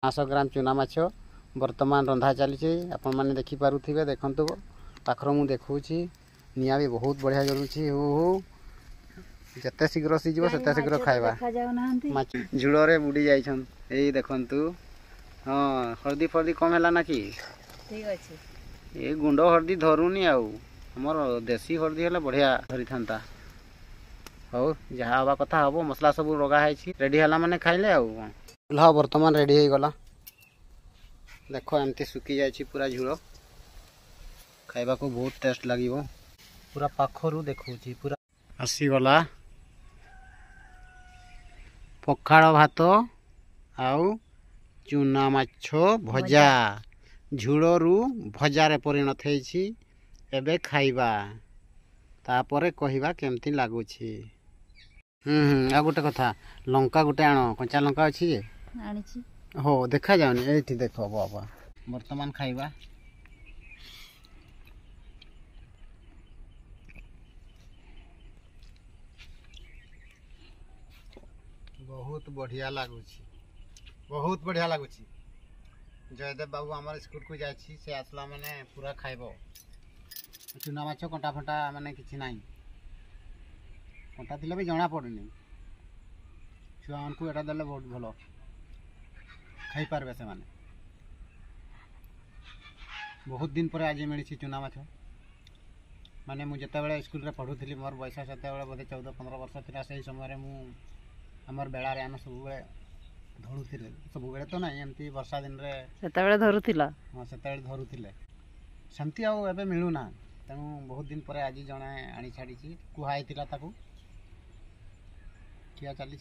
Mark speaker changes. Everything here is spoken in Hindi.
Speaker 1: 500 ग्राम चूना माछ बर्तमान रंधा चली आपण मैंने देखिपे देखु पाखर मु देखा निआ भी बहुत बढ़िया जलुची हो जिते शीघ्र सीज से शीघ्र खाइबा झुड़े बुड़ी जाइछन यही देखु। हाँ हल्दी फर्दी कम है ना कि
Speaker 2: ठीक अच्छे
Speaker 1: ये गुंड हल्दी धरुनी आमर देसी हल्दी है बढ़िया धरी था। हो जहाँ हवा कथा हम मसला सब लगाई रेडी है मैंने खाइले चूल्हा बर्तमान रेडी हो गला देख एमती सुखी जाए पूरा झुड़ खाइबा को बहुत टेस्ट लगे पूरा पाखरु देखा पूरा आसीगला पखाड़ भात आउ चूना माछ भजा झुड़ू भजार परिणत होइछि एबे खाइबा तापरे कहिबा केमती लागुछि। आ गोटे कथा लंका गोटे आण कंचा लंका अच्छी जे
Speaker 2: आनिछि
Speaker 1: हो देखा जाउनी एठी देखो बाबा वर्तमान खाइबा बहुत बढ़िया लगुछि बहुत बढ़िया लगुछि। जयदेव बाबू आमर स्कूल को जाइछि से आसला माने पूरा खाइबो चूना माछ कंटा फंटा माने किछि नाही कंटा थिले भी जना पड़नी छुआ मानकु एटा देले बहुत भलो खाई पारबे से माने बहुत दिन पर आज मिली चूना माछ माने मु जते बेले स्कूल रे पढुथिली मोर बयस सेते बेले बोधे 14-15 वर्ष थिला सेही समय रे मु हमर बेला रे आम सब बेले धरुथिले सब बेले तो नाही एमती वर्षा दिन रे
Speaker 2: सेते बेले धरुथिला।
Speaker 1: हां सेते बेले धरुथिले सेमती आ एबे मिलु ना तेणु बहुत दिन पर आज जणे आनी छाड़ी कुहाई ताकू किया चली।